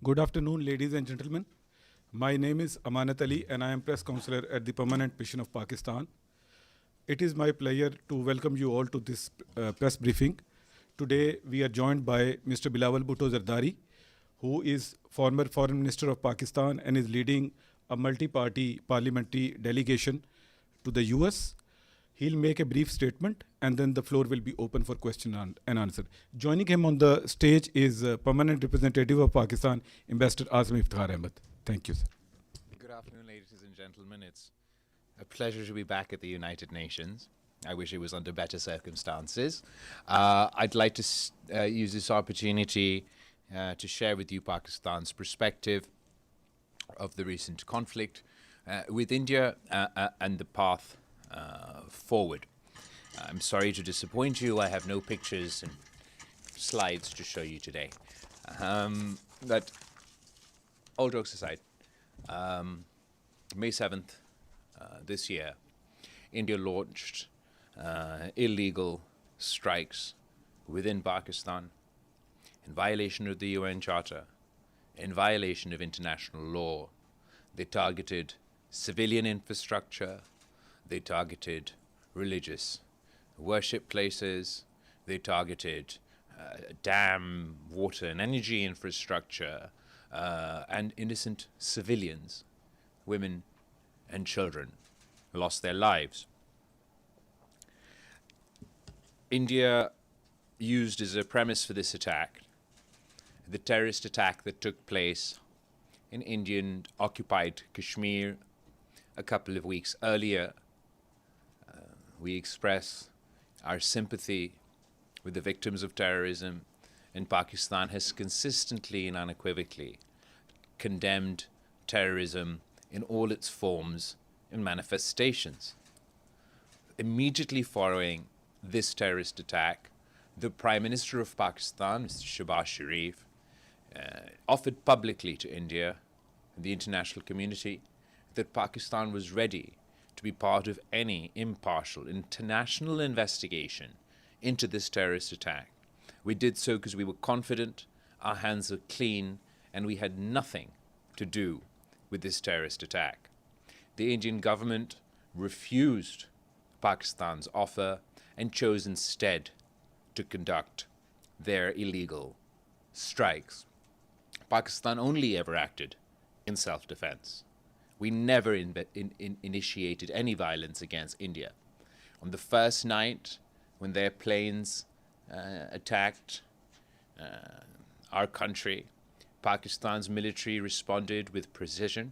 Good afternoon, ladies and gentlemen. My name is Amanat Ali, and I am press counselor at the Permanent Mission of Pakistan. It is my pleasure to welcome you all to this press briefing. Today, we are joined by Mr. Bilawal Bhutto Zardari, who is former Foreign Minister of Pakistan and is leading a multi-party parliamentary delegation to the US. He'll make a brief statement and then the floor will be open for question and answer. Joining him on the stage is Permanent Representative of Pakistan, Ambassador Azam Iftikhar Ahmed. Thank you, sir. Good afternoon, ladies and gentlemen. It's a pleasure to be back at the United Nations. I wish it was under better circumstances. I'd like to use this opportunity to share with you Pakistan's perspective of the recent conflict with India and the path forward. I'm sorry to disappoint you. I have no pictures and slides to show you today. But all jokes aside, May 7th this year, India launched illegal strikes within Pakistan in violation of the UN Charter, in violation of international law. They targeted civilian infrastructure, they targeted religious worship places, they targeted dam, water and energy infrastructure, and innocent civilians, women and children, lost their lives. India used as a premise for this attack the terrorist attack that took place in Indian-occupied Kashmir a couple of weeks earlier. We express our sympathy with the victims of terrorism, and Pakistan has consistently and unequivocally condemned terrorism in all its forms and manifestations. Immediately following this terrorist attack, the Prime Minister of Pakistan, Mr. Shehbaz Sharif, offered publicly to India and the international community that Pakistan was ready to be part of any impartial international investigation into this terrorist attack. We did so because we were confident, our hands were clean, and we had nothing to do with this terrorist attack. The Indian government refused Pakistan's offer and chose instead to conduct their illegal strikes. Pakistan only ever acted in self-defense. We never initiated any violence against India. On the first night, when their planes attacked our country, Pakistan's military responded with precision.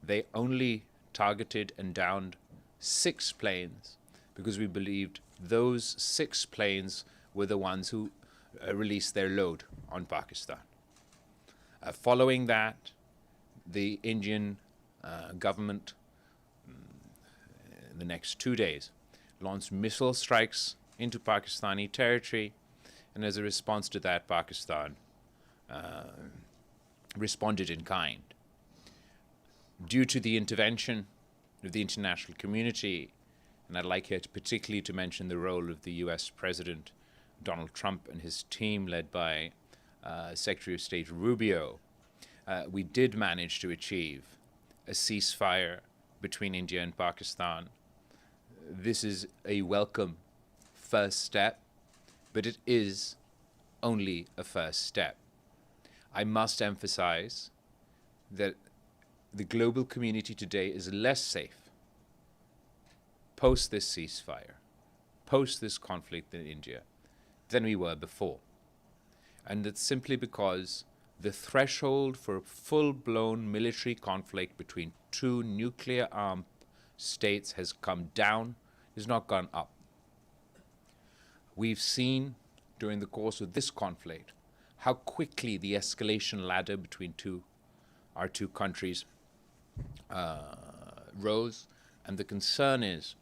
They only targeted and downed 6 planes because we believed those 6 planes were the ones who released their load on Pakistan. Following that, the Indian government, in the next 2 days, launched missile strikes into Pakistani territory, and as a response to that, Pakistan responded in kind. Due to the intervention of the international community, and I'd like here particularly to mention the role of the US President Donald Trump and his team led by Secretary of State Rubio, we did manage to achieve a ceasefire between India and Pakistan. This is a welcome first step, but it is only a first step. I must emphasize that the global community today is less safe post this ceasefire, post this conflict in India, than we were before. And that's simply because the threshold for a full-blown military conflict between 2 nuclear-armed states has come down, has not gone up. We've seen during the course of this conflict how quickly the escalation ladder between our two countries rose, and the concern is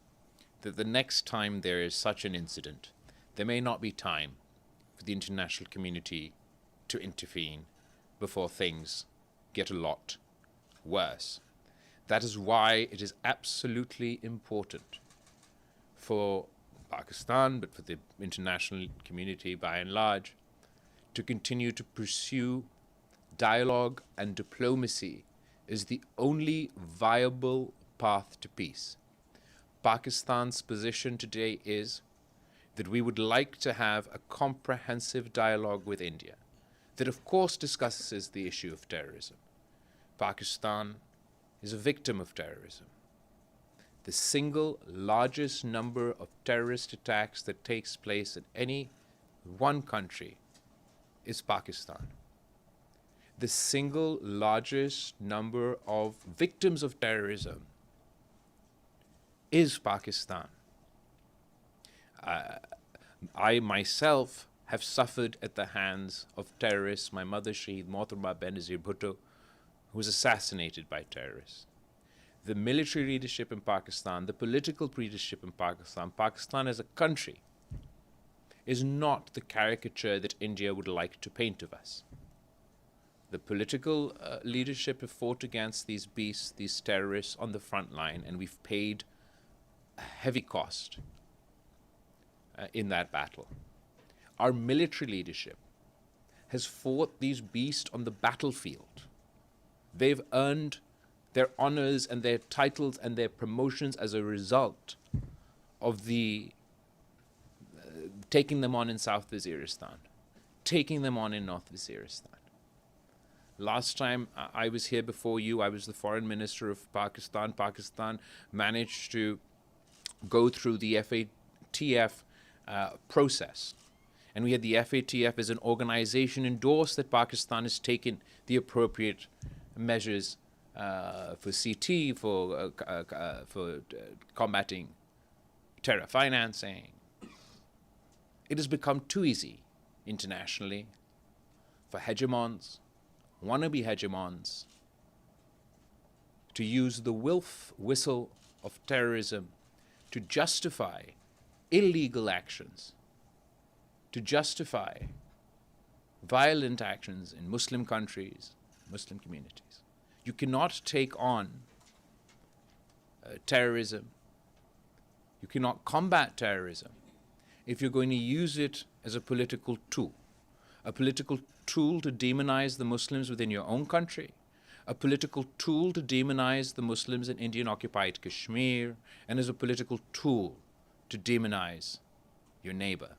that the next time there is such an incident, there may not be time for the international community to intervene before things get a lot worse. That is why it is absolutely important for Pakistan, but for the international community by and large, to continue to pursue dialogue and diplomacy is the only viable path to peace. Pakistan's position today is that we would like to have a comprehensive dialogue with India that, of course, discusses the issue of terrorism. Pakistan is a victim of terrorism. The single largest number of terrorist attacks that takes place in any one country is Pakistan. The single largest number of victims of terrorism is Pakistan. I myself have suffered at the hands of terrorists. My mother, Shaheed Mohtarma Benazir Bhutto, who was assassinated by terrorists. The military leadership in Pakistan, the political leadership in Pakistan, Pakistan as a country, is not the caricature that India would like to paint of us. The political leadership have fought against these beasts, these terrorists on the front line, and we've paid a heavy cost in that battle. Our military leadership has fought these beasts on the battlefield. They've earned their honors and their titles and their promotions as a result of the taking them on in South Waziristan, taking them on in North Waziristan. Last time I was here before you, I was the foreign minister of Pakistan. Pakistan managed to go through the FATF process. And we had the FATF as an organization endorse that Pakistan has taken the appropriate measures for CT, for combating terror financing. It has become too easy internationally for hegemons, wannabe hegemons, to use the whistle of terrorism to justify illegal actions, to justify violent actions in Muslim countries, Muslim communities. You cannot take on terrorism. You cannot combat terrorism if you're going to use it as a political tool to demonize the Muslims within your own country, a political tool to demonize the Muslims in Indian-occupied Kashmir, and as a political tool to demonize your neighbor.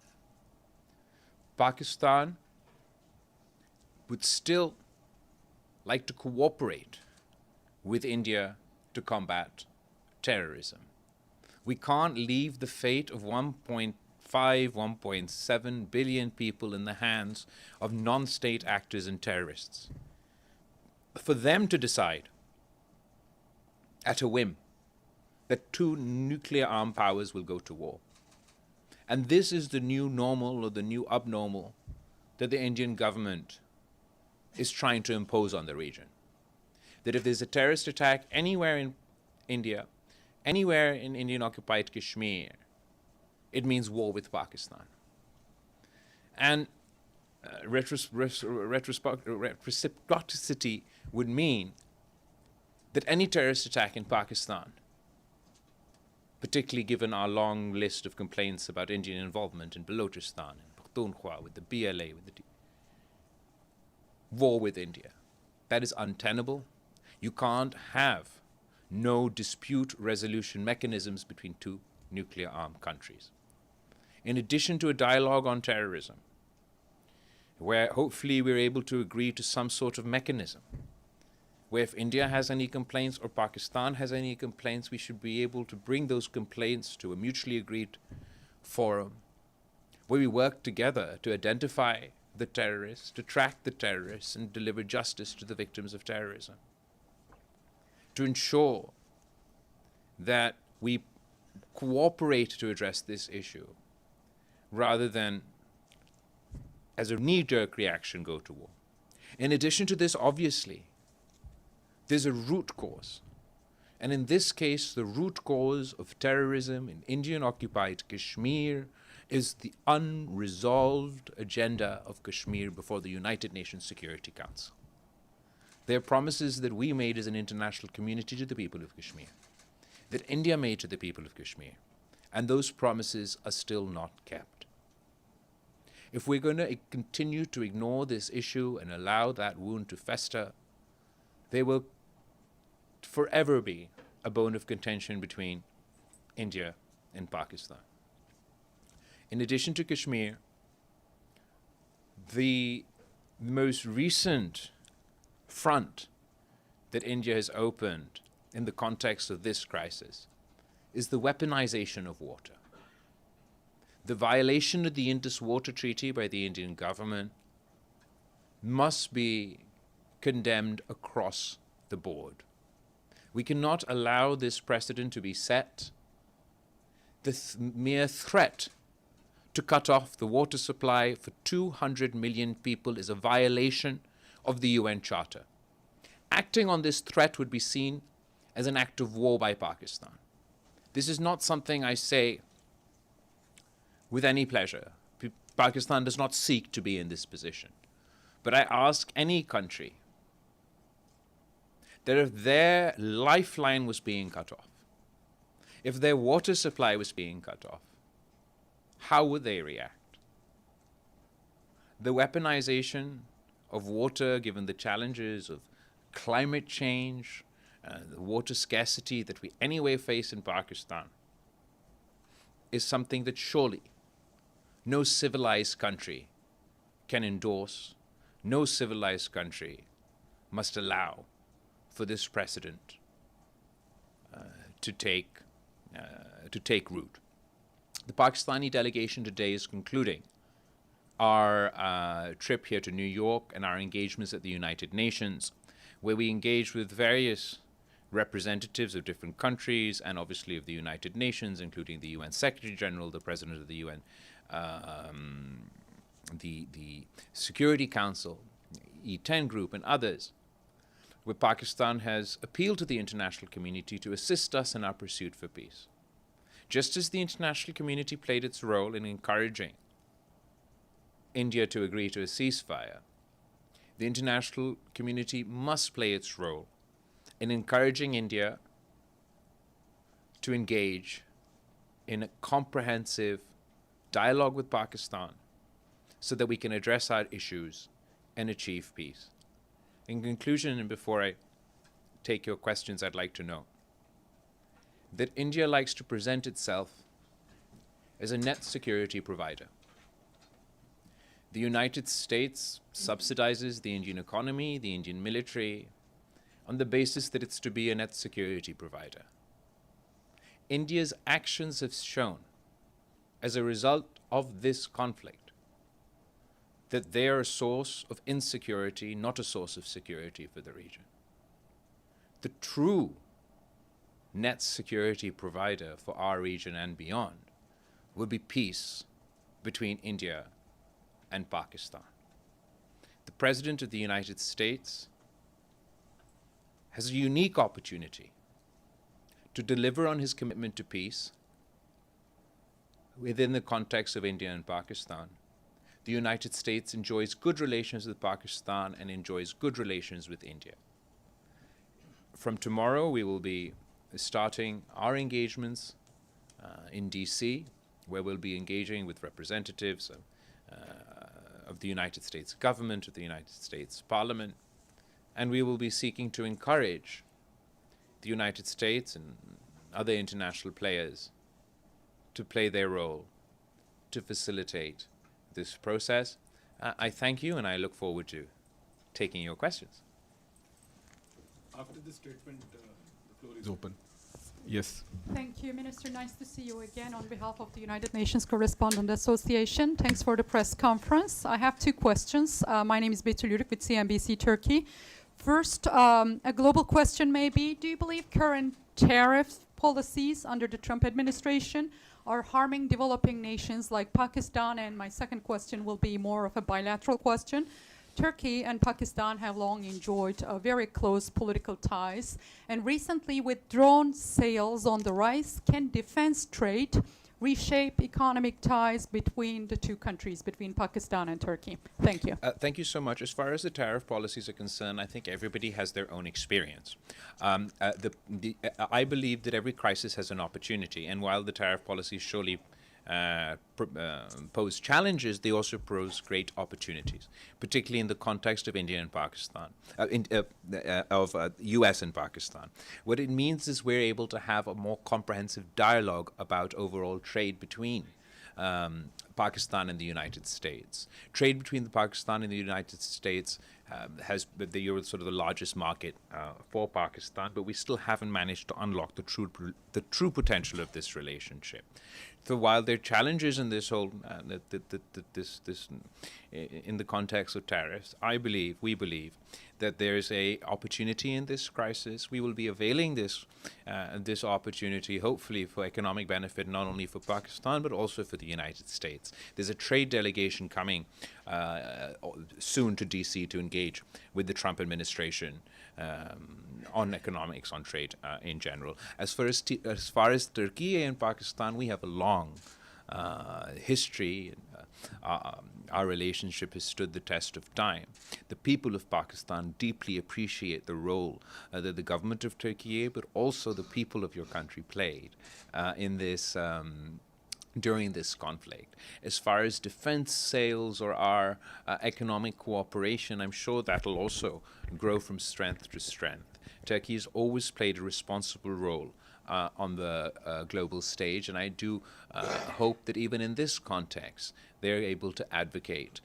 Pakistan would still like to cooperate with India to combat terrorism. We can't leave the fate of 1.5, 1.7 billion people in the hands of non-state actors and terrorists. For them to decide at a whim that two nuclear-armed powers will go to war. And this is the new normal or the new abnormal that the Indian government is trying to impose on the region. That if there's a terrorist attack anywhere in India, anywhere in Indian-occupied Kashmir, it means war with Pakistan. And reciprocity would mean that any terrorist attack in Pakistan, particularly given our long list of complaints about Indian involvement in Balochistan and Pakhtunkhwa with the BLA, with the war with India, that is untenable. You can't have no dispute resolution mechanisms between two nuclear-armed countries. In addition to a dialogue on terrorism, where hopefully we're able to agree to some sort of mechanism, where if India has any complaints or Pakistan has any complaints, we should be able to bring those complaints to a mutually agreed forum, where we work together to identify the terrorists, to track the terrorists, and deliver justice to the victims of terrorism. To ensure that we cooperate to address this issue, rather than as a knee-jerk reaction go to war. In addition to this, obviously, there's a root cause. And in this case, the root cause of terrorism in Indian-occupied Kashmir is the unresolved agenda of Kashmir before the United Nations Security Council. There are promises that we made as an international community to the people of Kashmir, that India made to the people of Kashmir, and those promises are still not kept. if we're going to continue to ignore this issue and allow that wound to fester, there will forever be a bone of contention between India and Pakistan. In addition to Kashmir, the most recent front that India has opened in the context of this crisis is the weaponization of water. The violation of the Indus Water Treaty by the Indian government must be condemned across the board. We cannot allow this precedent to be set. The mere threat to cut off the water supply for 200 million people is a violation of the UN Charter. Acting on this threat would be seen as an act of war by Pakistan. This is not something I say with any pleasure. Pakistan does not seek to be in this position. But I ask any country that if their lifeline was being cut off, if their water supply was being cut off, how would they react? The weaponization of water, given the challenges of climate change, the water scarcity that we anyway face in Pakistan, is something that surely no civilized country can endorse. No civilized country must allow for this precedent to take root. The Pakistani delegation today is concluding our trip here to New York and our engagements at the United Nations, where we engage with various representatives of different countries and obviously of the United Nations, including the UN Secretary General, the President of the UN, the Security Council, E10 Group, and others, where Pakistan has appealed to the international community to assist us in our pursuit for peace. Just as the international community played its role in encouraging India to agree to a ceasefire, the international community must play its role in encouraging India to engage in a comprehensive dialogue with Pakistan so that we can address our issues and achieve peace. In conclusion, and before I take your questions, I'd like to know that India likes to present itself as a net security provider. The United States subsidizes the Indian economy, the Indian military, on the basis that it's to be a net security provider. India's actions have shown, as a result of this conflict, that they are a source of insecurity, not a source of security for the region. The true net security provider for our region and beyond will be peace between India and Pakistan. The President of the United States has a unique opportunity to deliver on his commitment to peace within the context of India and Pakistan. The United States enjoys good relations with Pakistan and enjoys good relations with India. From tomorrow, we will be starting our engagements in DC, where we'll be engaging with representatives of the United States government, of the United States Parliament, and we will be seeking to encourage the United States and other international players to play their role to facilitate this process. I thank you, and I look forward to taking your questions. After this statement, the floor is open. Yes. Thank you, Minister. Nice to see you again on behalf of the United Nations Correspondent Association. Thanks for the press conference. I have two questions. My name is Betül Yürük with CNBC Turkey. First, a global question maybe. Do you believe current tariff policies under the Trump administration are harming developing nations like Pakistan? And my second question will be more of a bilateral question. Turkey and Pakistan have long enjoyed very close political ties. And recently, with drone sales on the rise, can defense trade reshape economic ties between the two countries, between Pakistan and Turkey? Thank you. Thank you so much. As far as the tariff policies are concerned, I think everybody has their own experience. I believe that every crisis has an opportunity, and while the tariff policies surely pose challenges, they also pose great opportunities, particularly in the context of India and Pakistan, U.S. and Pakistan. What it means is we're able to have a more comprehensive dialogue about overall trade between Pakistan and the United States. Trade between Pakistan and the United States has the Euro sort of the largest market for Pakistan, but we still haven't managed to unlock the true potential of this relationship. So while there are challenges in this whole in the context of tariffs, we believe that there is a opportunity in this crisis. We will be availing this opportunity, hopefully, for economic benefit, not only for Pakistan but also for the United States. There's a trade delegation coming soon to DC to engage with the Trump administration on economics, on trade in general. As far as Turkey and Pakistan, we have a long history. Our relationship has stood the test of time. The people of Pakistan deeply appreciate the role that the government of Turkey, but also the people of your country, played in this during this conflict. As far as defense sales or our economic cooperation, I'm sure that'll also grow from strength to strength. Turkey has always played a responsible role on the global stage, and I do hope that even in this context, they're able to advocate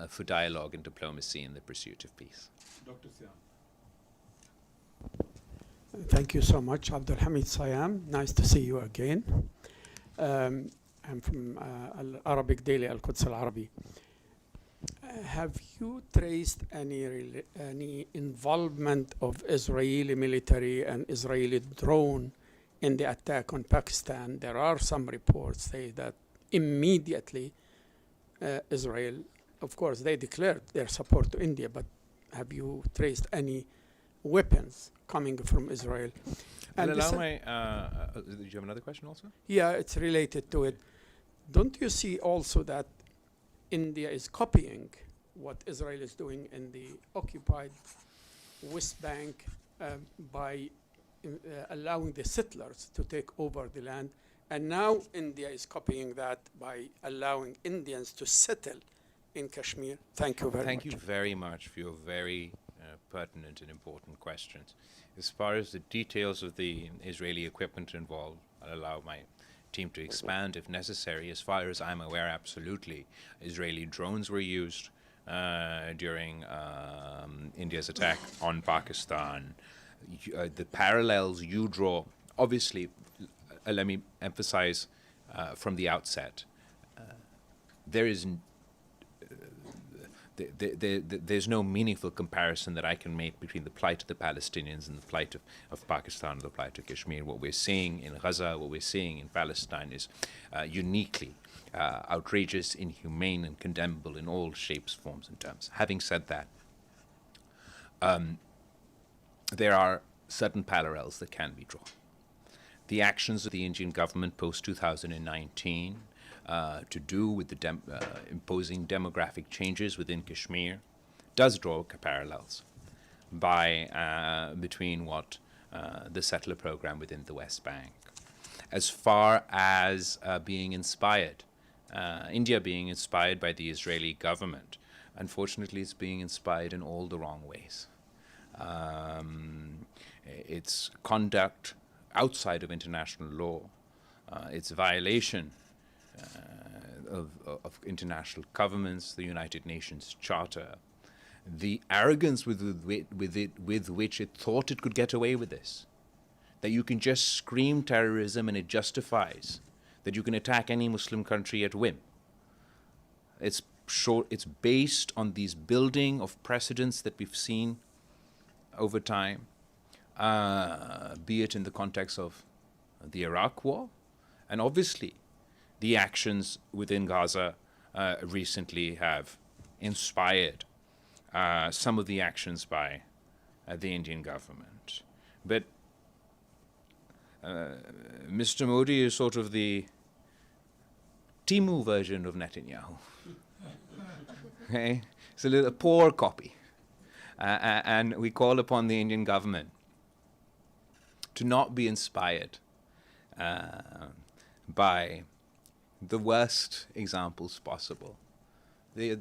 for dialogue and diplomacy in the pursuit of peace. Dr. Siam. Thank you so much, Abdul Hamid Sayam. Nice to see you again. I'm from Arabic Daily, Al-Quds Al-Arabi. Have you traced any involvement of Israeli military and Israeli drone in the attack on Pakistan? There are some reports say that immediately Israel, of course, they declared their support to India, but have you traced any weapons coming from Israel? And allow my, did you have another question also? Yeah, it's related to it. Don't you see also that India is copying what Israel is doing in the occupied West Bank by allowing the settlers to take over the land? And now India is copying that by allowing Indians to settle in Kashmir. Thank you very much. Thank you very much for your very pertinent and important questions. As far as the details of the Israeli equipment involved, I'll allow my team to expand if necessary. As far as I'm aware, absolutely. Israeli drones were used during India's attack on Pakistan. The parallels you draw, obviously, let me emphasize from the outset, there's no meaningful comparison that I can make between the plight of the Palestinians and the plight of Pakistan, or the plight of Kashmir. What we're seeing in Gaza, what we're seeing in Palestine is uniquely outrageous, inhumane, and condemnable in all shapes, forms, and terms. Having said that, there are certain parallels that can be drawn. The actions of the Indian government post-2019 to do with the imposing demographic changes within Kashmir does draw parallels between what the settler program within the West Bank. As far as being inspired, India being inspired by the Israeli government, unfortunately it's being inspired in all the wrong ways. Its conduct outside of international law, its violation of international governments, the United Nations Charter, the arrogance with which it thought it could get away with this, that you can just scream terrorism and it justifies that you can attack any Muslim country at whim. It's based on these building of precedents that we've seen over time, be it in the context of the Iraq War, and obviously the actions within Gaza recently have inspired some of the actions by the Indian government. But Mr. Modi is sort of the Timu version of Netanyahu. Okay? It's a poor copy. And we call upon the Indian government to not be inspired by the worst examples possible. We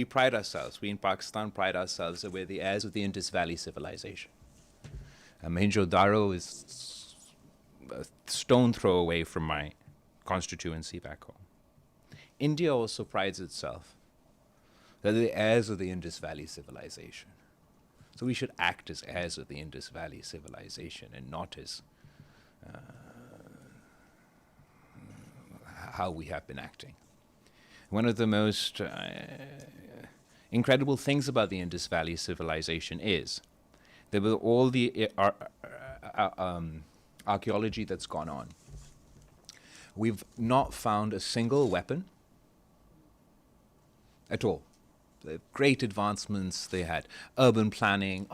pride ourselves, we in Pakistan pride ourselves that we're the heirs of the Indus Valley civilization. Mohenjo-daro is a stone throw away from my constituency back home. India also prides itself that they're the heirs of the Indus Valley civilization. So we should act as heirs of the Indus Valley civilization and not as how we have been acting. One of the most incredible things about the Indus Valley civilization is that with all the archaeology that's gone on, we've not found a single weapon at all. The great advancements they had, urban planning,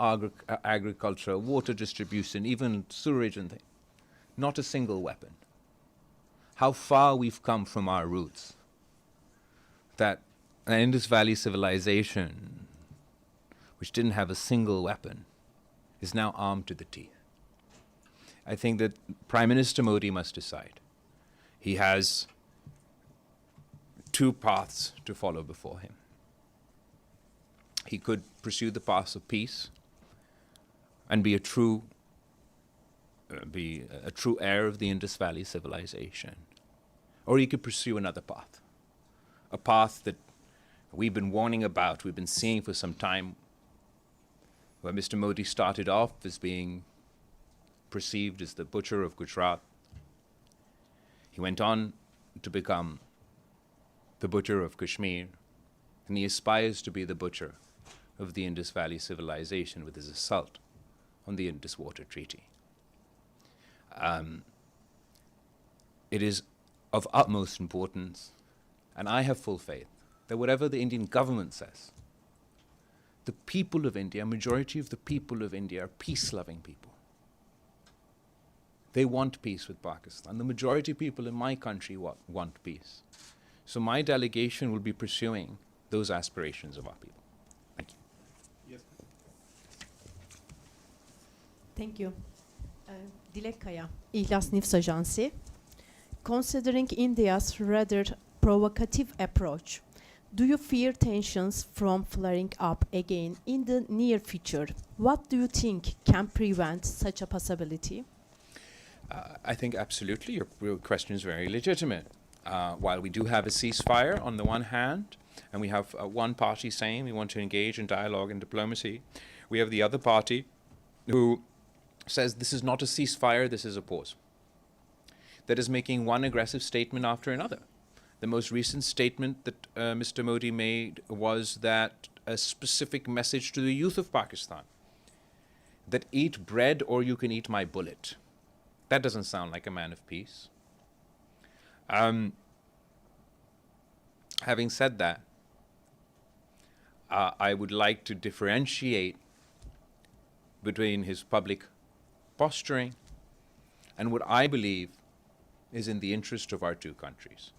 agriculture, water distribution, even sewerage and things. Not a single weapon. How far we've come from our roots. That an Indus Valley civilization, which didn't have a single weapon, is now armed to the teeth. I think that Prime Minister Modi must decide. He has two paths to follow before him. He could pursue the path of peace and be a true heir of the Indus Valley civilization. Or he could pursue another path, a path that we've been warning about, we've been seeing for some time, where Mr. Modi started off as being perceived as the butcher of Gujarat. He went on to become the butcher of Kashmir, and he aspires to be the butcher of the Indus Valley civilization with his assault on the Indus Water Treaty. It is of utmost importance, and I have full faith, that whatever the Indian government says, the people of India, majority of the people of India are peace-loving people. They want peace with Pakistan. The majority of people in my country want peace. So my delegation will be pursuing those aspirations of our people. Thank you. Yes. Thank you. Dilek Kaya, İhlas News Agency. Considering India's rather provocative approach, do you fear tensions from flaring up again in the near future? What do you think can prevent such a possibility? I think absolutely your question is very legitimate. While we do have a ceasefire on the one hand, and we have one party saying we want to engage in dialogue and diplomacy, we have the other party who says this is not a ceasefire, this is a pause. That is making one aggressive statement after another. The most recent statement that Mr. Modi made was that a specific message to the youth of Pakistan, that eat bread or you can eat my bullet. That doesn't sound like a man of peace. Having said that, I would like to differentiate between his public posturing and what I believe is in the interest of our two countries.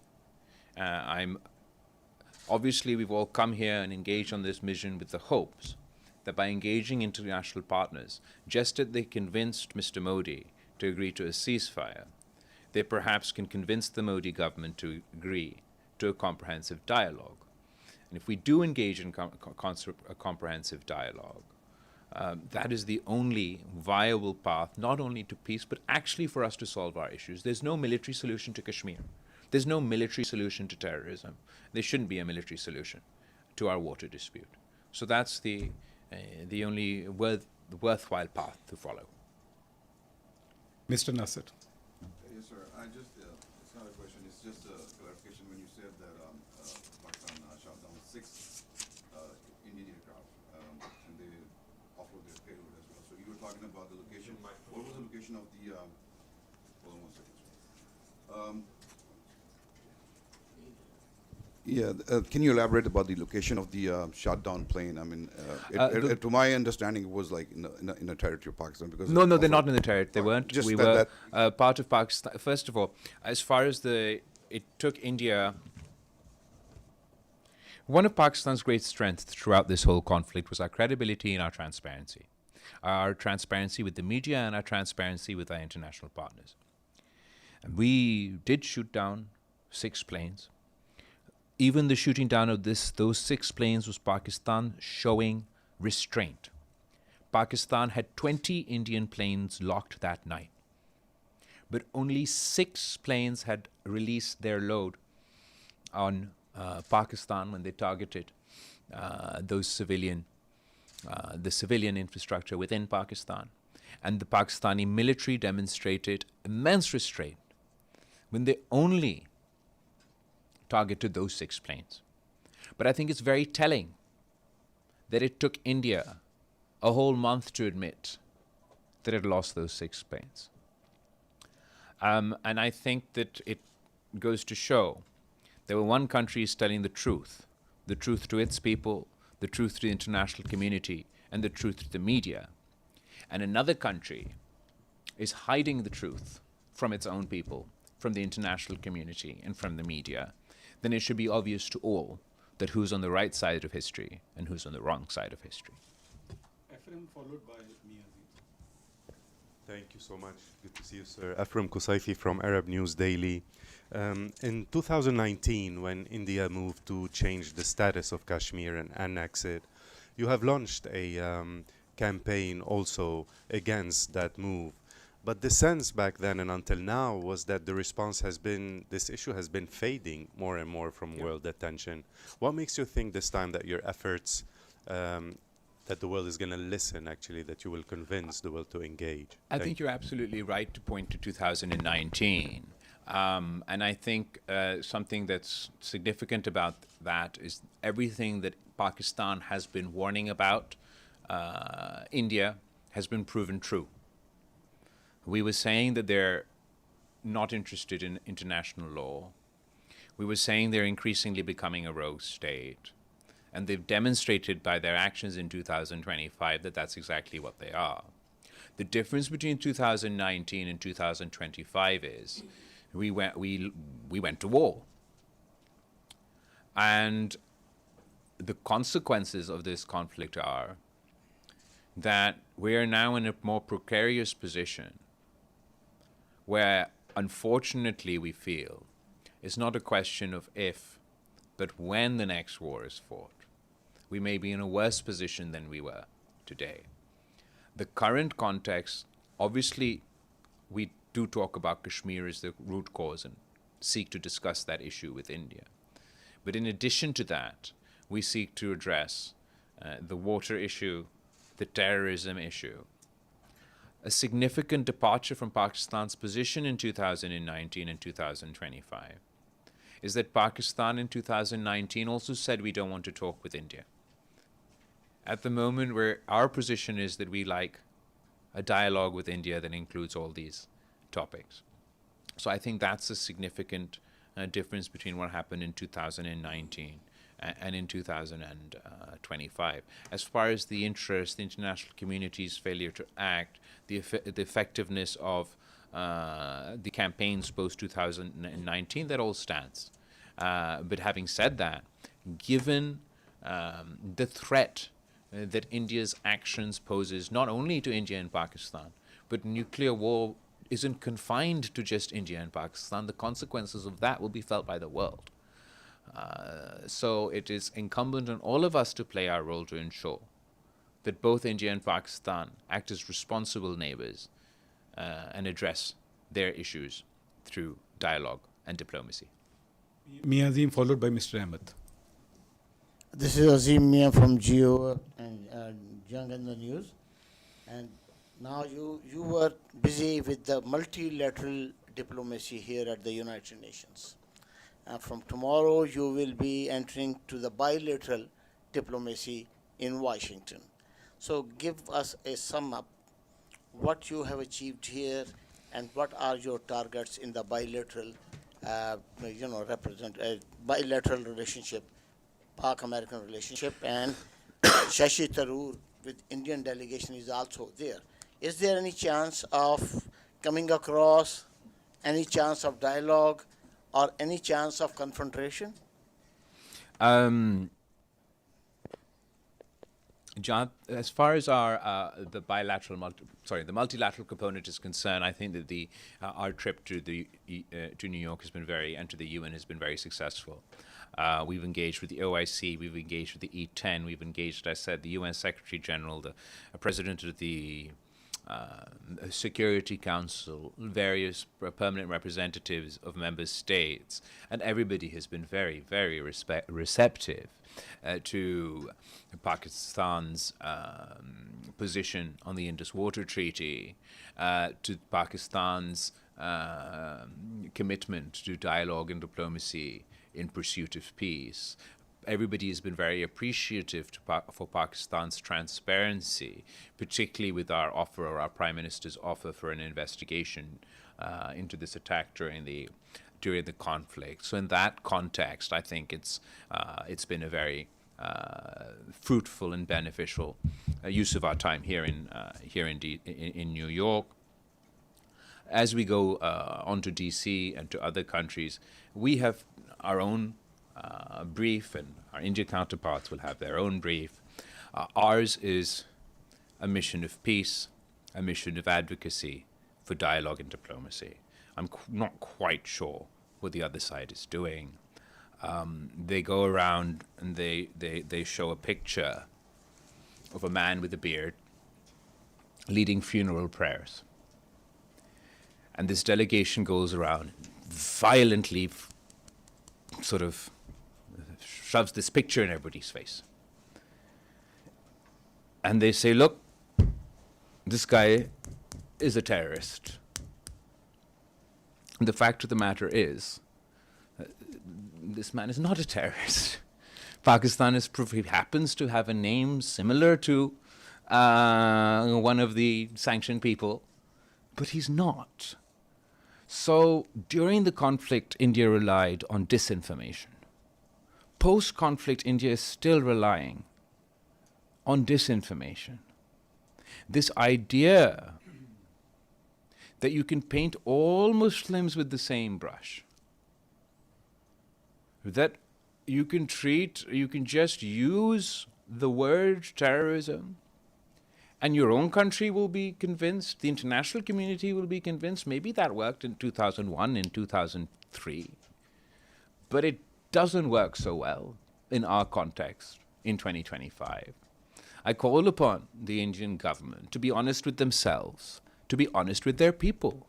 Obviously, we've all come here and engaged on this mission with the hopes that by engaging international partners, just as they convinced Mr. Modi to agree to a ceasefire, they perhaps can convince the Modi government to agree to a comprehensive dialogue. And if we do engage in a comprehensive dialogue, that is the only viable path, not only to peace, but actually for us to solve our issues. There's no military solution to Kashmir. There's no military solution to terrorism. There shouldn't be a military solution to our water dispute. So that's the only worthwhile path to follow. Mr. Nasser. Yes, sir. It's not a question, it's just a clarification. When you said that Pakistan shot down 6 Indian aircraft and they offload their payload as well. So you were talking about the location. What was the location of the, hold on 1 second. Can you elaborate about the location of the shot down plane? I mean, to my understanding, it was like in a territory of Pakistan. Because No, they're not in the territory. They weren't. Just we were part of Pakistan. First of all, as far as it took India. One of Pakistan's great strengths throughout this whole conflict was our credibility and our transparency. Our transparency with the media and our transparency with our international partners. And we did shoot down 6 planes. Even the shooting down of those 6 planes was Pakistan showing restraint. Pakistan had 20 Indian planes locked that night, but only 6 planes had released their load on Pakistan when they targeted the civilian infrastructure within Pakistan. And the Pakistani military demonstrated immense restraint when they only targeted those 6 planes. But I think it's very telling that it took India a whole month to admit that it lost those 6 planes. And I think that it goes to show that when one country is telling the truth to its people, the truth to the international community, and the truth to the media, and another country is hiding the truth from its own people, from the international community, and from the media, then it should be obvious to all that who's on the right side of history and who's on the wrong side of history. Ephraim followed by Miazi. Thank you so much. Good to see you, sir. Ephraim Kusaifi from Arab News Daily. In 2019, when India moved to change the status of Kashmir and annex it, you have launched a campaign also against that move. But the sense back then and until now was that the response has been, this issue has been fading more and more from world attention. What makes you think this time that your efforts, that the world is going to listen, actually, that you will convince the world to engage? I think you're absolutely right to point to 2019. And I think something that's significant about that is everything that Pakistan has been warning about India has been proven true. We were saying that they're not interested in international law. We were saying they're increasingly becoming a rogue state. And they've demonstrated by their actions in 2025 that that's exactly what they are. The difference between 2019 and 2025 is we went to war. And the consequences of this conflict are that we are now in a more precarious position where, unfortunately, we feel it's not a question of if, but when the next war is fought. We may be in a worse position than we were today. The current context, obviously, we do talk about Kashmir as the root cause and seek to discuss that issue with India. But in addition to that, we seek to address the water issue, the terrorism issue. A significant departure from Pakistan's position in 2019 and 2025 is that Pakistan in 2019 also said we don't want to talk with India. At the moment, where our position is that we like a dialogue with India that includes all these topics. So I think that's a significant difference between what happened in 2019 and in 2025. As far as the interest, the international community's failure to act, the effectiveness of the campaigns post-2019, that all stands. But having said that, given the threat that India's actions poses not only to India and Pakistan, but nuclear war isn't confined to just India and Pakistan, the consequences of that will be felt by the world. So it is incumbent on all of us to play our role to ensure that both India and Pakistan act as responsible neighbors and address their issues through dialogue and diplomacy. Miazim followed by Mr. Ahmed. This is Azim Mia from Geo and Young in the News. And now you were busy with the multilateral diplomacy here at the United Nations. From tomorrow, you will be entering to the bilateral diplomacy in Washington. So give us a sum up what you have achieved here and what are your targets in the bilateral, bilateral relationship, Pak-American relationship, and Shashi Tharoor with Indian delegation is also there. Is there any chance of coming across, any chance of dialogue, or any chance of confrontation? John, as far as our the the multilateral component is concerned, I think that our trip to to New York has been and to the UN has been very successful. We've engaged with the OIC, we've engaged with the E10, we've engaged, as I said, the UN Secretary General, the President of the Security Council, various permanent representatives of member states, and everybody has been very, very receptive to Pakistan's position on the Indus Water Treaty, to Pakistan's commitment to dialogue and diplomacy in pursuit of peace. Everybody has been very appreciative for Pakistan's transparency, particularly with our offer, or our Prime Minister's offer, for an investigation into this attack during the conflict. So in that context, I think it's been a very fruitful and beneficial use of our time here in New York. As we go on to DC and to other countries, we have our own brief, and our Indian counterparts will have their own brief. Ours is a mission of peace, a mission of advocacy for dialogue and diplomacy. I'm not quite sure what the other side is doing. They go around and they show a picture of a man with a beard leading funeral prayers. And this delegation goes around violently sort of shoves this picture in everybody's face. And they say, look, this guy is a terrorist. And the fact of the matter is, this man is not a terrorist. Pakistan happens to have a name similar to one of the sanctioned people, but he's not. So during the conflict, India relied on disinformation. Post-conflict, India is still relying on disinformation. This idea that you can paint all Muslims with the same brush, that you can just use the word terrorism, and your own country will be convinced, the international community will be convinced. Maybe that worked in 2001, in 2003, but it doesn't work so well in our context in 2025. I call upon the Indian government to be honest with themselves, to be honest with their people.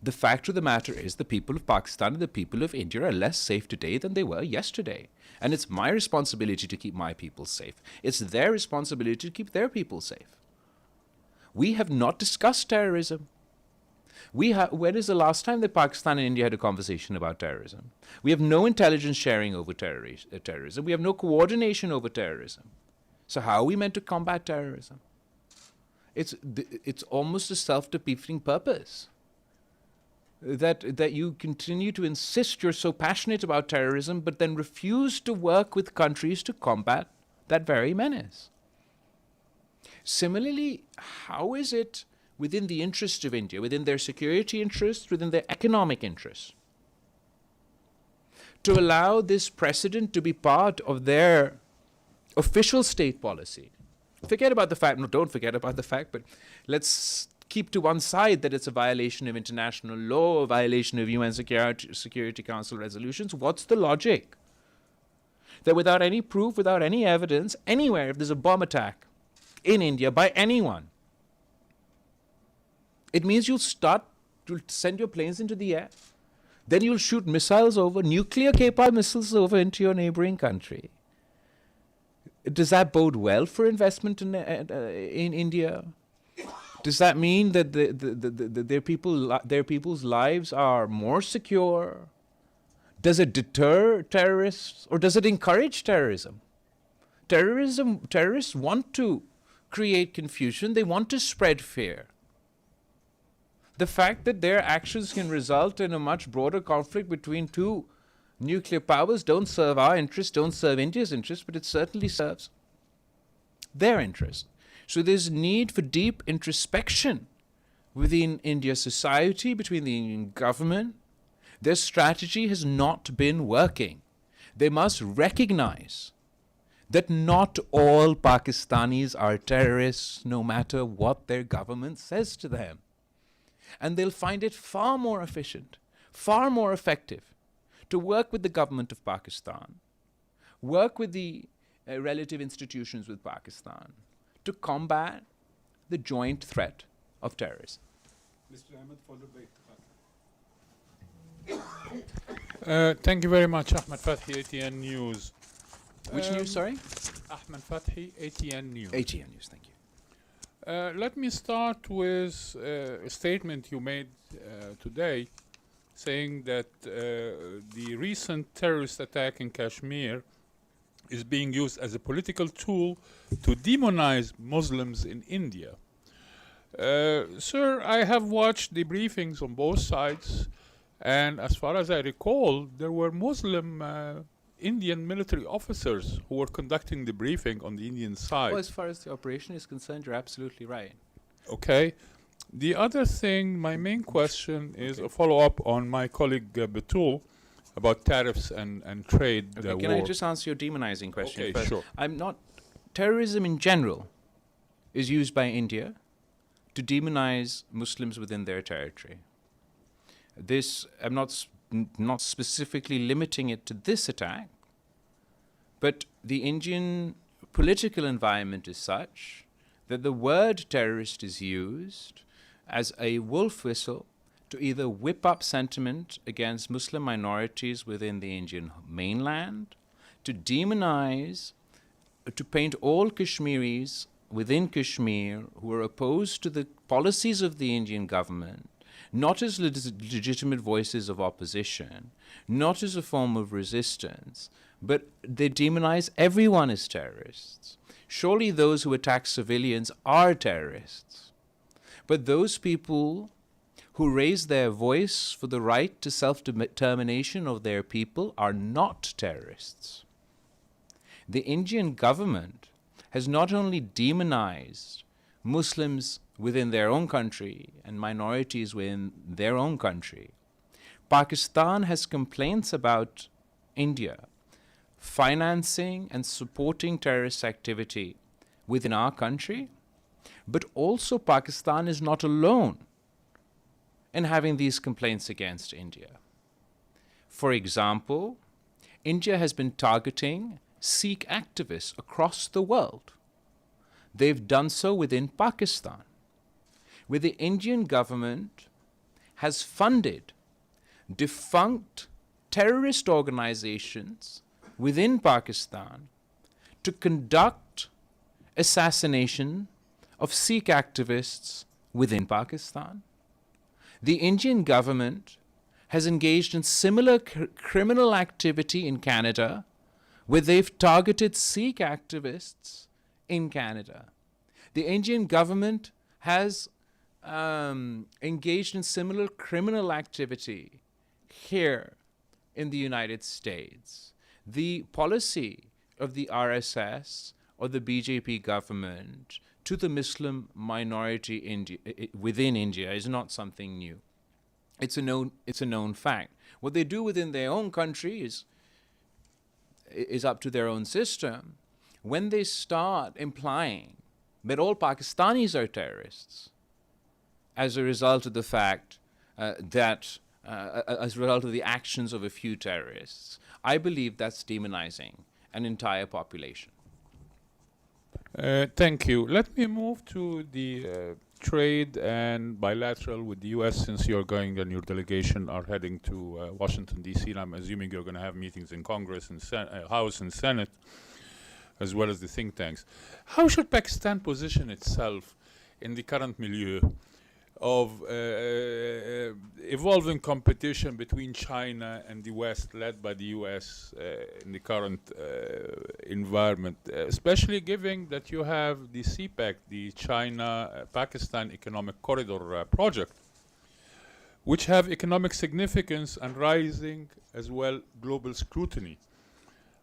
The fact of the matter is the people of Pakistan and the people of India are less safe today than they were yesterday. And it's my responsibility to keep my people safe. It's their responsibility to keep their people safe. We have not discussed terrorism. When is the last time that Pakistan and India had a conversation about terrorism? We have no intelligence sharing over terrorism. We have no coordination over terrorism. So how are we meant to combat terrorism? It's almost a self-defeating purpose. That you continue to insist you're so passionate about terrorism, but then refuse to work with countries to combat that very menace. Similarly, how is it within the interest of India, within their security interests, within their economic interests, to allow this precedent to be part of their official state policy? Forget about the fact, no, don't forget about the fact, but let's keep to one side that it's a violation of international law, a violation of UN Security Council resolutions. What's the logic? That without any proof, without any evidence, anywhere, if there's a bomb attack in India by anyone, it means you'll send your planes into the air, then you'll shoot missiles over, nuclear-capable missiles over into your neighboring country. Does that bode well for investment in India? Does that mean that their people's lives are more secure? Does it deter terrorists, or does it encourage terrorism? Terrorists want to create confusion. They want to spread fear. The fact that their actions can result in a much broader conflict between two nuclear powers don't serve our interests, don't serve India's interests, but it certainly serves their interests. So there's need for deep introspection within India's society, between the Indian government. Their strategy has not been working. They must recognize that not all Pakistanis are terrorists, no matter what their government says to them. And they'll find it far more efficient, far more effective to work with the government of Pakistan, work with the relative institutions with Pakistan to combat the joint threat of terrorism. Mr. Ahmed, followed by Thank you very much, Ahmed Fathi, ATN News. Which news, sorry? Ahmed Fathi, ATN News. ATN News, thank you. Let me start with a statement you made today saying that the recent terrorist attack in Kashmir is being used as a political tool to demonize Muslims in India. Sir, I have watched the briefings on both sides, and as far as I recall, there were Muslim Indian military officers who were conducting the briefing on the Indian side. Well, as far as the operation is concerned, you're absolutely right. Okay. The other thing, my main question is a follow-up on my colleague Batul about tariffs and trade Okay, can war. I just answer your demonizing question Okay, first? sure. Terrorism in general is used by India to demonize Muslims within their territory. This, I'm not specifically limiting it to this attack, but the Indian political environment is such that the word terrorist is used as a wolf whistle to either whip up sentiment against Muslim minorities within the Indian mainland, to demonize, to paint all Kashmiris within Kashmir who are opposed to the policies of the Indian government not as legitimate voices of opposition, not as a form of resistance, but they demonize everyone as terrorists. Surely those who attack civilians are terrorists. But those people who raise their voice for the right to self-determination of their people are not terrorists. The Indian government has not only demonized Muslims within their own country and minorities within their own country. Pakistan has complaints about India financing and supporting terrorist activity within our country, but also Pakistan is not alone in having these complaints against India. For example, India has been targeting Sikh activists across the world. They've done so within Pakistan, where the Indian government has funded defunct terrorist organizations within Pakistan to conduct assassination of Sikh activists within Pakistan. The Indian government has engaged in similar criminal activity in Canada, where they've targeted Sikh activists in Canada. The Indian government has engaged in similar criminal activity here in the United States. The policy of the RSS or the BJP government to the Muslim minority within India is not something new. It's a known fact. What they do within their own country is up to their own system. When they start implying that all Pakistanis are terrorists as a result of the fact as a result of the actions of a few terrorists, I believe that's demonizing an entire population. Thank you. Let me move to the trade and bilateral with the U.S. since you're going and your delegation are heading to Washington, D.C. And I'm assuming you're going to have meetings in Congress and House and Senate, as well as the think tanks. How should Pakistan position itself in the current milieu of evolving competition between China and the West, led by the U.S. In the current environment, especially given that you have the CPEC, the China-Pakistan Economic Corridor project, which have economic significance and rising as well global scrutiny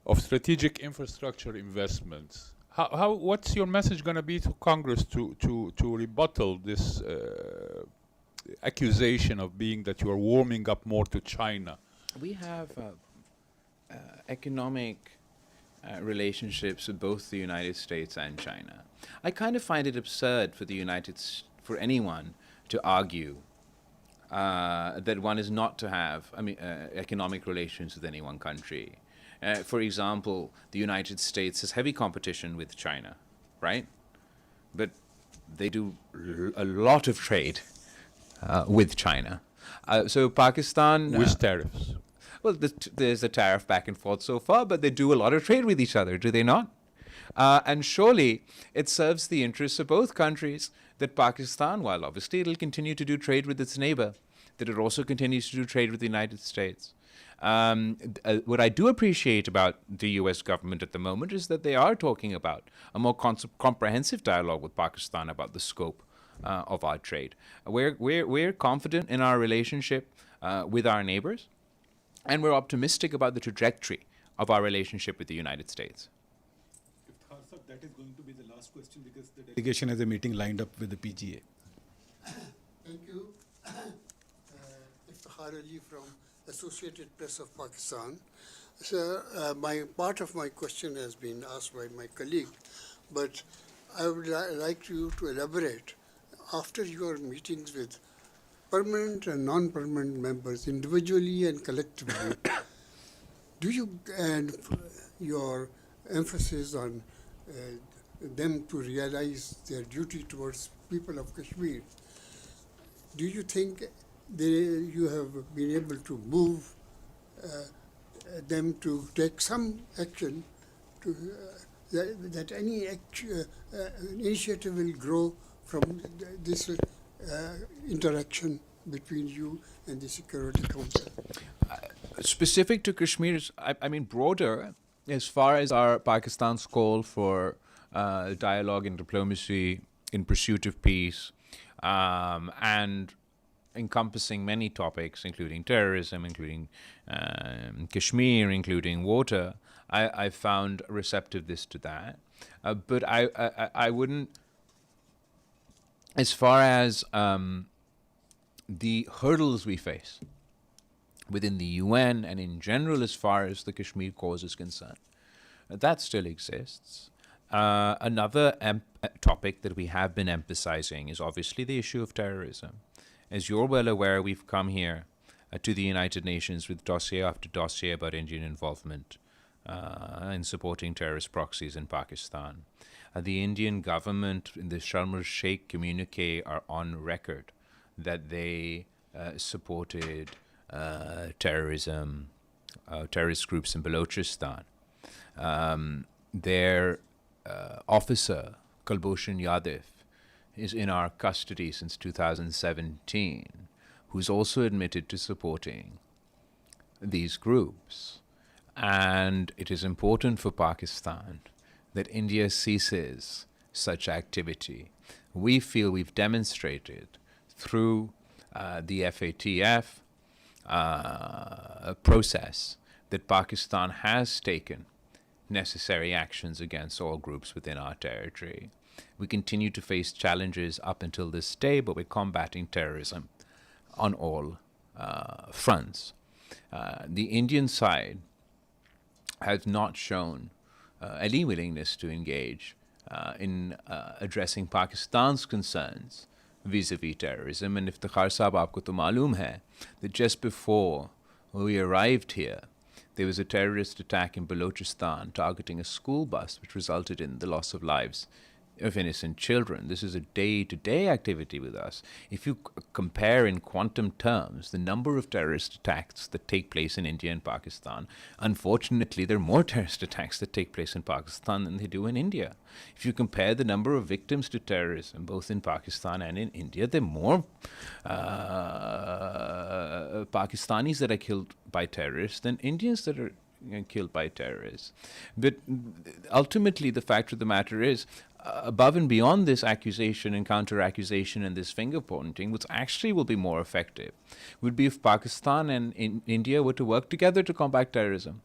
of strategic infrastructure investments. What's your message going to be to Congress to rebuttal this accusation of being that you are warming up more to China? We have economic relationships with both the United States and China. I kind of find it absurd for for anyone to argue that one is not to have, economic relations with any one country. For example, the United States has heavy competition with China, right? But they do a lot of trade with China. So Pakistan... With tariffs. Well, there's a tariff back and forth so far, but they do a lot of trade with each other, do they not? And surely it serves the interests of both countries that Pakistan, while obviously it'll continue to do trade with its neighbor, that it also continues to do trade with the United States. What I do appreciate about the US government at the moment is that they are talking about a more comprehensive dialogue with Pakistan about the scope of our trade. We're confident in our relationship with our neighbors, and we're optimistic about the trajectory of our relationship with the United States. That is going to be the last question because the delegation has a meeting lined up with the PGA. Thank you. Iftikhar Ali from Associated Press of Pakistan. Sir, part of my question has been asked by my colleague, but I would like you to elaborate. After your meetings with permanent and non-permanent members, individually and collectively, and your emphasis on them to realize their duty towards people of Kashmir, do you think you have been able to move them to take some action to, that any initiative will grow from this interaction between you and the Security Council? Specific to Kashmir, I mean broader, as far as our Pakistan's call for dialogue and diplomacy in pursuit of peace, and encompassing many topics, including terrorism, including Kashmir, including water, I found receptiveness to that. But I wouldn't, as far as the hurdles we face within the UN and in general as far as the Kashmir cause is concerned, that still exists. Another topic that we have been emphasizing is obviously the issue of terrorism. As you're well aware, we've come here to the United Nations with dossier after dossier about Indian involvement in supporting terrorist proxies in Pakistan. The Indian government in the Sharm el-Sheikh communique are on record that they supported terrorism, terrorist groups in Balochistan. Their officer, Kulbhushan Yadav, is in our custody since 2017, who's also admitted to supporting these groups. And it is important for Pakistan that India ceases such activity. We feel we've demonstrated through the FATF process that Pakistan has taken necessary actions against all groups within our territory. We continue to face challenges up until this day, but we're combating terrorism on all fronts. The Indian side has not shown any willingness to engage in addressing Pakistan's concerns vis-a-vis terrorism. And Iftikhar Sahab, aapko to maloom hai that just before we arrived here, there was a terrorist attack in Balochistan targeting a school bus, which resulted in the loss of lives of innocent children. This is a day-to-day activity with us. If you compare in quantum terms the number of terrorist attacks that take place in India and Pakistan, unfortunately there are more terrorist attacks that take place in Pakistan than they do in India. If you compare the number of victims to terrorism both in Pakistan and in India, there are more Pakistanis that are killed by terrorists than Indians that are killed by terrorists. But ultimately the fact of the matter is, above and beyond this accusation and counter-accusation and this finger-pointing, which actually will be more effective, would be if Pakistan and India were to work together to combat terrorism.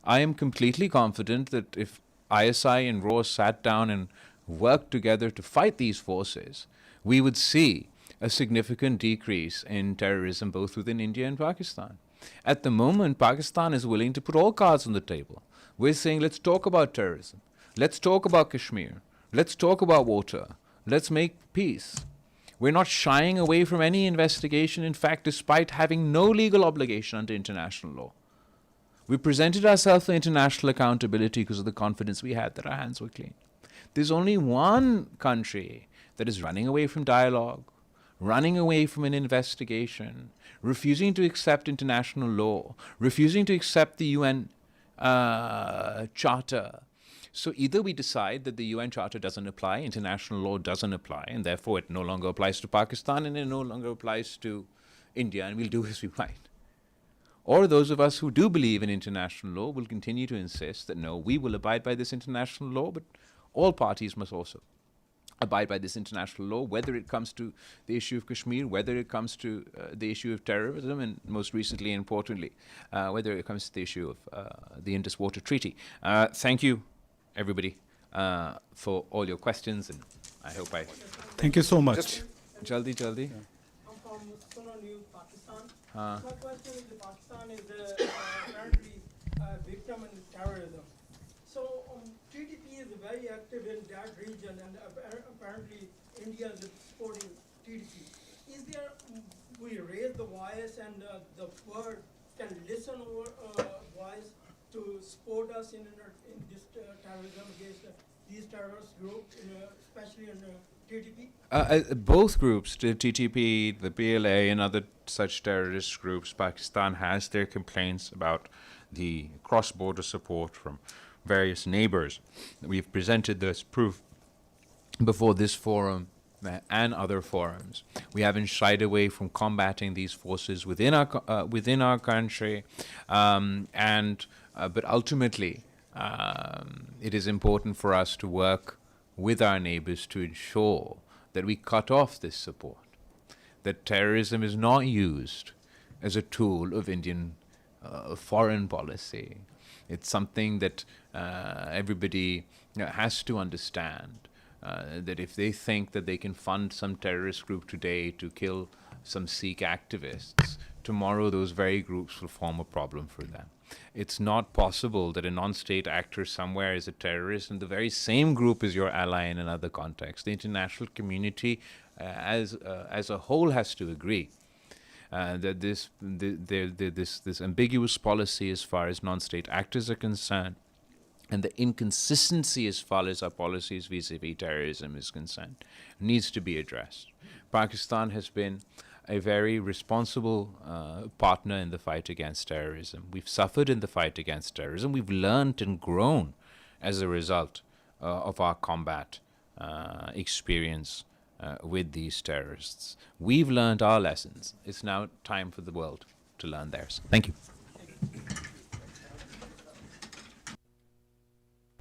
I am completely confident that if ISI and RAW sat down and worked together to fight these forces, we would see a significant decrease in terrorism both within India and Pakistan. At the moment, Pakistan is willing to put all cards on the table. We're saying, let's talk about terrorism. Let's talk about Kashmir. Let's talk about water. Let's make peace. We're not shying away from any investigation, in fact, despite having no legal obligation under international law. We presented ourselves for international accountability because of the confidence we had that our hands were clean. There's only one country that is running away from dialogue, running away from an investigation, refusing to accept international law, refusing to accept the UN Charter. So either we decide that the UN Charter doesn't apply, international law doesn't apply, and therefore it no longer applies to Pakistan and it no longer applies to India, and we'll do as we might. Or those of us who do believe in international law will continue to insist that no, we will abide by this international law, but all parties must also abide by this international law, whether it comes to the issue of Kashmir, whether it comes to the issue of terrorism, and most recently, importantly, whether it comes to the issue of the Indus Water Treaty. Thank you, everybody, for all your questions, and I hope I... Thank you so much. Jaldi, jaldi. I'm from Suno News, Pakistan. My question is that Pakistan is apparently a victim in terrorism. So TTP is very active in that region, and apparently India is supporting TTP. Is there, we raise the voice and the world can listen our voice to support us in this terrorism against these terrorist groups, especially in TTP? Both groups, the TTP, the PLA, and other such terrorist groups, Pakistan has their complaints about the cross-border support from various neighbors. We've presented this proof before this forum and other forums. We haven't shied away from combating these forces within our country, but ultimately, it is important for us to work with our neighbors to ensure that we cut off this support, that terrorism is not used as a tool of Indian foreign policy. It's something that everybody has to understand, that if they think that they can fund some terrorist group today to kill some Sikh activists, tomorrow those very groups will form a problem for them. It's not possible that a non-state actor somewhere is a terrorist and the very same group is your ally in another context. The international community as a whole has to agree that this ambiguous policy as far as non-state actors are concerned, and the inconsistency as far as our policies vis-a-vis terrorism is concerned, needs to be addressed. Pakistan has been a very responsible partner in the fight against terrorism. We've suffered in the fight against terrorism. We've learned and grown as a result of our combat experience with these terrorists. We've learned our lessons. It's now time for the world to learn theirs. Thank you.